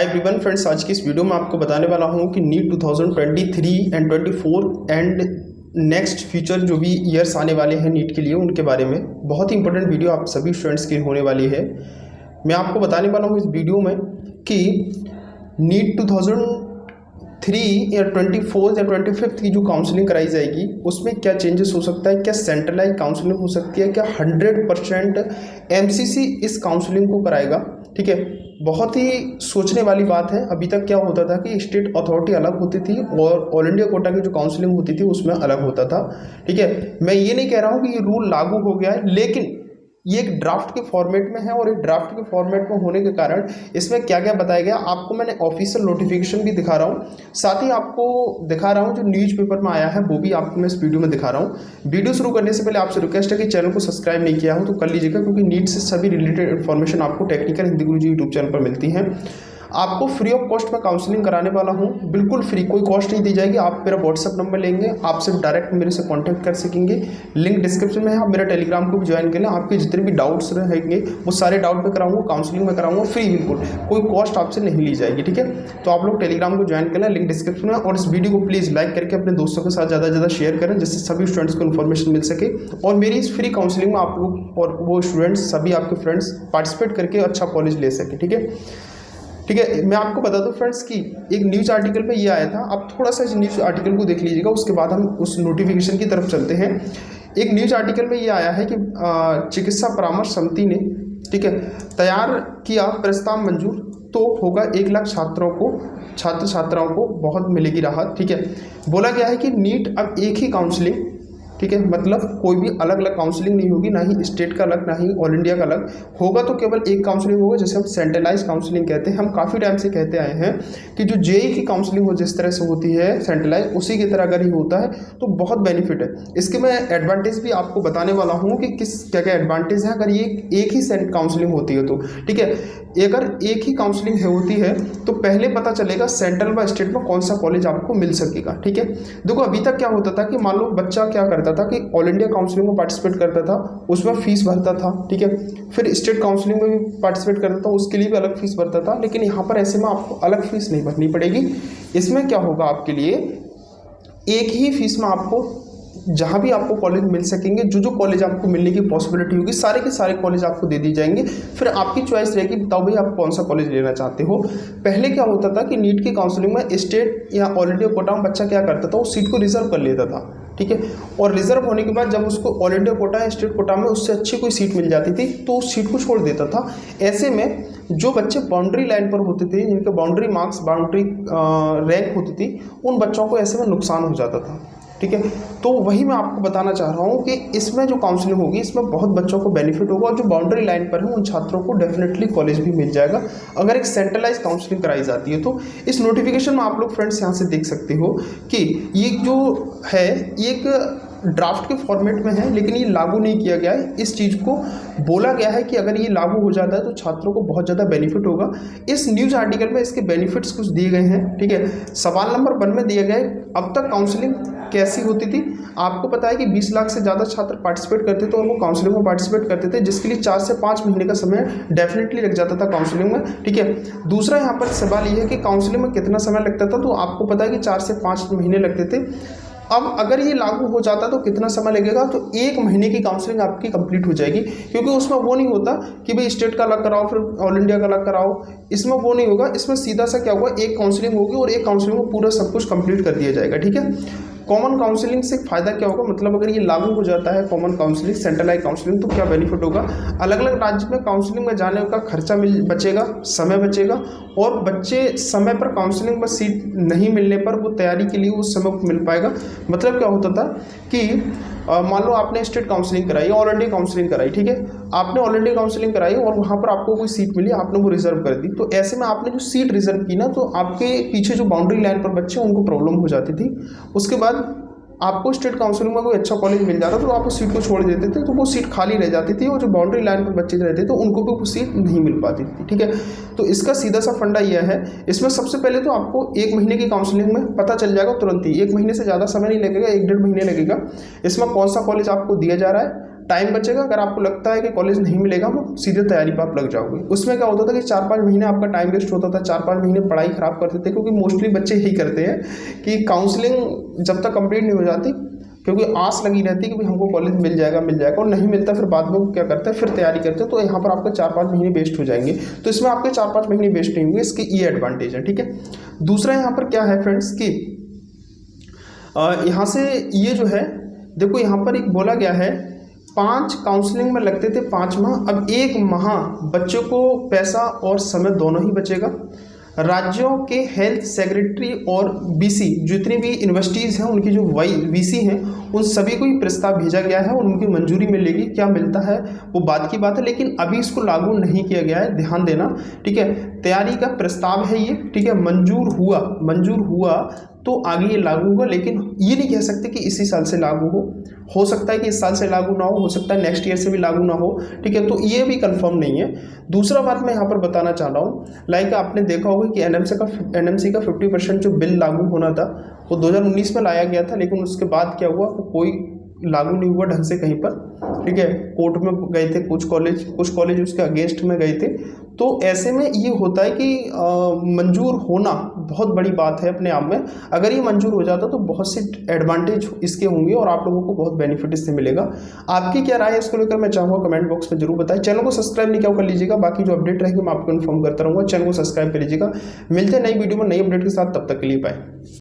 Hi everyone friends, आज की इस वीडियो में आपको बताने वाला हूं कि NEET 2023 and 24 and next future जो भी ईयर्स आने वाले हैं नीट के लिए उनके बारे में। बहुत ही इंपॉर्टेंट वीडियो आप सभी स्टूडेंट्स की होने वाली है। मैं आपको बताने वाला हूं इस वीडियो में कि नीट 2003 या 24 या 25 की जो काउंसलिंग कराई जाएगी उसमें क्या चेंजेस हो सकता है, क्या सेंट्रलाइज काउंसलिंग हो सकती है, क्या 100% MCC इस काउंसलिंग को कराएगा। ठीक है, बहुत ही सोचने वाली बात है। अभी तक क्या होता था कि स्टेट अथॉरिटी अलग होती थी और ऑल इंडिया कोटा की जो काउंसलिंग होती थी उसमें अलग होता था। ठीक है, मैं ये नहीं कह रहा हूँ कि ये रूल लागू हो गया है, लेकिन ये एक ड्राफ्ट के फॉर्मेट में है और एक ड्राफ्ट के फॉर्मेट में होने के कारण इसमें क्या क्या बताया गया आपको मैंने ऑफिशियल नोटिफिकेशन भी दिखा रहा हूँ, साथ ही आपको दिखा रहा हूँ जो न्यूज़पेपर में आया है वो भी आपको मैं इस वीडियो में दिखा रहा हूँ। वीडियो शुरू करने से पहले आपसे रिक्वेस्ट है कि चैनल को सब्सक्राइब नहीं किया हो तो कर लीजिएगा, क्योंकि नीट से सभी रिलेटेड इन्फॉर्मेशन आपको टेक्निकल हिंदी गुरुजी यूट्यूब चैनल पर मिलती हैं। आपको फ्री ऑफ कॉस्ट में काउंसलिंग कराने वाला हूं, बिल्कुल फ्री, कोई कॉस्ट नहीं दी जाएगी। आप मेरा व्हाट्सअप नंबर लेंगे, आप सिर्फ डायरेक्ट मेरे से कांटेक्ट कर सकेंगे। लिंक डिस्क्रिप्शन में है, आप मेरा टेलीग्राम को भी ज्वाइन कर लें। आपके जितने भी डाउट्स रहेंगे वो सारे डाउट में कराऊंगा, काउंसलिंग में कराऊंगा फ्री, बिल्कुल कोई कॉस्ट आपसे नहीं ली जाएगी। ठीक है, तो आप लोग टेलीग्राम को ज्वाइन कर लें, लिंक डिस्क्रिप्शन में। और इस वीडियो को प्लीज़ लाइक करके अपने दोस्तों के साथ ज़्यादा से ज़्यादा शेयर करें, जिससे सभी स्टूडेंट्स को इन्फॉर्मेशन मिल सके और मेरी इस फ्री काउंसलिंग में आप लोग और वो स्टूडेंट्स सभी आपके फ्रेंड्स पार्टिसिपेट करके अच्छा कॉलेज ले सके। ठीक है, मैं आपको बता दूं फ्रेंड्स कि एक न्यूज़ आर्टिकल में ये आया था। आप थोड़ा सा इस न्यूज़ आर्टिकल को देख लीजिएगा, उसके बाद हम उस नोटिफिकेशन की तरफ चलते हैं। एक न्यूज़ आर्टिकल में ये आया है कि चिकित्सा परामर्श समिति ने, ठीक है, तैयार किया प्रस्ताव मंजूर, तो होगा 1 लाख छात्र छात्राओं को बहुत मिलेगी राहत। ठीक है, बोला गया है कि नीट अब एक ही काउंसलिंग, ठीक है, मतलब कोई भी अलग अलग काउंसलिंग नहीं होगी, ना ही स्टेट का अलग ना ही ऑल इंडिया का अलग होगा, तो केवल एक काउंसलिंग होगा, जैसे हम सेंट्रलाइज काउंसलिंग कहते हैं। हम काफ़ी टाइम से कहते आए हैं कि जो जेईई की काउंसलिंग हो जिस तरह से होती है सेंट्रलाइज, उसी की तरह अगर ही होता है तो बहुत बेनिफिट है। इसके मैं एडवांटेज भी आपको बताने वाला हूँ कि किस क्या क्या एडवांटेज है अगर ये एक ही काउंसलिंग होती है तो। ठीक है, अगर एक ही काउंसलिंग होती है तो पहले पता चलेगा सेंट्रल व स्टेट में कौन सा कॉलेज आपको मिल सकेगा। ठीक है, देखो अभी तक क्या होता था कि मान लो बच्चा क्या करता था कि ऑल इंडिया काउंसलिंग में पार्टिसिपेट करता था, उसमें फीस भरता था। ठीक है, फिर स्टेट काउंसलिंग में भी पार्टिसिपेट करता था, उसके लिए भी अलग फीस भरता था। लेकिन यहाँ पर ऐसे में आपको अलग फीस नहीं भरनी पड़ेगी। इसमें क्या होगा, आपके लिए एक ही फीस में आपको जहाँ भी आपको कॉलेज मिल सकेंगे, जो कॉलेज आपको मिलने की पॉसिबिलिटी होगी, सारे के सारे कॉलेज आपको दे दी जाएंगे। फिर आपकी चॉइस रहेगी, बताओ भाई आप कौन सा कॉलेज लेना चाहते हो। पहले क्या होता था कि नीट की काउंसलिंग में स्टेट या ऑल इंडिया कोटा में बच्चा क्या करता था, उस सीट को रिजर्व कर लेता था। ठीक है, और रिजर्व होने के बाद जब उसको ऑल इंडिया कोटा या स्टेट कोटा में उससे अच्छी कोई सीट मिल जाती थी तो उस सीट को छोड़ देता था। ऐसे में जो बच्चे बाउंड्री लाइन पर होते थे, जिनके बाउंड्री मार्क्स, बाउंड्री रैंक होती थी, उन बच्चों को ऐसे में नुकसान हो जाता था। ठीक है, तो वही मैं आपको बताना चाह रहा हूँ कि इसमें जो काउंसलिंग होगी इसमें बहुत बच्चों को बेनिफिट होगा और जो बाउंड्री लाइन पर है उन छात्रों को डेफिनेटली कॉलेज भी मिल जाएगा अगर एक सेंट्रलाइज काउंसलिंग कराई जाती है तो। इस नोटिफिकेशन में आप लोग फ्रेंड्स यहाँ से देख सकते हो कि ये जो है एक ड्राफ्ट के फॉर्मेट में है, लेकिन ये लागू नहीं किया गया है। इस चीज़ को बोला गया है कि अगर ये लागू हो जाता है तो छात्रों को बहुत ज़्यादा बेनिफिट होगा। इस न्यूज़ आर्टिकल में इसके बेनिफिट्स कुछ दिए गए हैं। ठीक है, सवाल नंबर 1 में दिया गया है अब तक काउंसलिंग कैसी होती थी। आपको पता है कि 20 लाख से ज़्यादा छात्र पार्टिसिपेट करते थे और वो काउंसलिंग में पार्टिसिपेट करते थे, जिसके लिए 4 से 5 महीने का समय डेफिनेटली लग जाता था काउंसलिंग में। ठीक है, दूसरा यहाँ पर सवाल ये है कि काउंसलिंग में कितना समय लगता था, तो आपको पता है कि 4 से 5 महीने लगते थे। अब अगर ये लागू हो जाता तो कितना समय लगेगा, तो 1 महीने की काउंसलिंग आपकी कंप्लीट हो जाएगी, क्योंकि उसमें वो नहीं होता कि भाई स्टेट का अलग कराओ फिर ऑल इंडिया का अलग कराओ। इसमें वो नहीं होगा, इसमें सीधा सा क्या होगा, एक काउंसलिंग होगी और एक काउंसलिंग में पूरा सब कुछ कंप्लीट कर दिया जाएगा। ठीक है, कॉमन काउंसलिंग से फ़ायदा क्या होगा, मतलब अगर ये लागू हो जाता है कॉमन काउंसलिंग, सेंट्रलाइज काउंसलिंग, तो क्या बेनिफिट होगा, अलग अलग राज्य में काउंसलिंग में जाने का खर्चा बचेगा, समय बचेगा और बच्चे समय पर काउंसलिंग में सीट नहीं मिलने पर वो तैयारी के लिए उस समय को मिल पाएगा। मतलब क्या होता था कि मान लो आपने स्टेट काउंसलिंग कराई, ऑल इंडिया काउंसलिंग कराई। ठीक है, आपने ऑल इंडिया काउंसलिंग कराई और वहाँ पर आपको कोई सीट मिली, आपने वो रिजर्व कर दी, तो ऐसे में आपने जो सीट रिजर्व की ना, तो आपके पीछे जो बाउंड्री लाइन पर बच्चे उनको प्रॉब्लम हो जाती थी। उसके बाद आपको स्टेट काउंसलिंग में कोई अच्छा कॉलेज मिल जाता तो आप उस सीट को छोड़ देते थे, तो वो सीट खाली रह जाती थी और जो बाउंड्री लाइन पर बच्चे रहते थे उनको भी वो सीट नहीं मिल पाती थी। ठीक है, तो इसका सीधा सा फंडा यह है, इसमें सबसे पहले तो आपको 1 महीने की काउंसलिंग में पता चल जाएगा तुरंत ही। 1 महीने से ज़्यादा समय नहीं लगेगा, 1-1.5 महीने लगेगा। इसमें कौन सा कॉलेज आपको दिया जा रहा है, टाइम बचेगा। अगर आपको लगता है कि कॉलेज नहीं मिलेगा, वो सीधे तैयारी पर आप लग जाओगे। उसमें क्या होता था कि 4-5 महीने आपका टाइम वेस्ट होता था, 4-5 महीने पढ़ाई खराब करते थे, क्योंकि मोस्टली बच्चे यही करते हैं कि काउंसलिंग जब तक कंप्लीट नहीं हो जाती, क्योंकि आस लगी रहती है कि भाई हमको कॉलेज मिल जाएगा, और नहीं मिलता, फिर बाद में वो क्या करते हैं, फिर तैयारी करते हैं। तो यहाँ पर आपका 4-5 महीने वेस्ट हो जाएंगे। तो इसमें आपके 4-5 महीने वेस्ट नहीं होंगे, इसकी ये एडवांटेज है, ठीक है। दूसरा यहाँ पर क्या है फ्रेंड्स कि यहाँ से ये जो है, देखो यहाँ पर एक बोला गया है 5 काउंसलिंग में लगते थे 5 माह, अब 1 माह बच्चों को पैसा और समय दोनों ही बचेगा। राज्यों के हेल्थ सेक्रेटरी और बीसी, जितनी भी यूनिवर्सिटीज़ हैं उनकी जो वीसी हैं, उन सभी को ही प्रस्ताव भेजा गया है और उनकी मंजूरी मिलेगी। क्या मिलता है वो बात की बात है, लेकिन अभी इसको लागू नहीं किया गया है, ध्यान देना, ठीक है। तैयारी का प्रस्ताव है ये, ठीक है। मंजूर हुआ तो आगे ये लागू होगा, लेकिन ये नहीं कह सकते कि इसी साल से लागू हो सकता है कि इस साल से लागू ना हो सकता है नेक्स्ट ईयर से भी लागू ना हो, ठीक है। तो ये भी कंफर्म नहीं है। दूसरा बात मैं यहाँ पर बताना चाह रहा हूँ, लाइक आपने देखा होगा कि एनएमसी का 50% जो बिल लागू होना था वो 2019 में लाया गया था, लेकिन उसके बाद क्या हुआ, वो कोई लागू नहीं हुआ ढंग से कहीं पर, ठीक है। कोर्ट में गए थे कुछ कॉलेज उसके अगेंस्ट में गए थे। तो ऐसे में ये होता है कि मंजूर होना बहुत बड़ी बात है अपने आप में। अगर ये मंजूर हो जाता तो बहुत से एडवांटेज इसके होंगे और आप लोगों को बहुत बेनिफिट इससे मिलेगा। आपकी क्या राय है इसको लेकर मैं चाहूँगा कमेंट बॉक्स में जरूर बताएं। चैनल को सब्सक्राइब नहीं किया कर लीजिएगा, बाकी जो अपडेट रहेगी मैं आपको इन्फॉर्म करता रहूँगा। चैनल को सब्सक्राइब कर लीजिएगा। मिलते हैं नई वीडियो में नई अपडेट के साथ, तब तक के लिए बाय।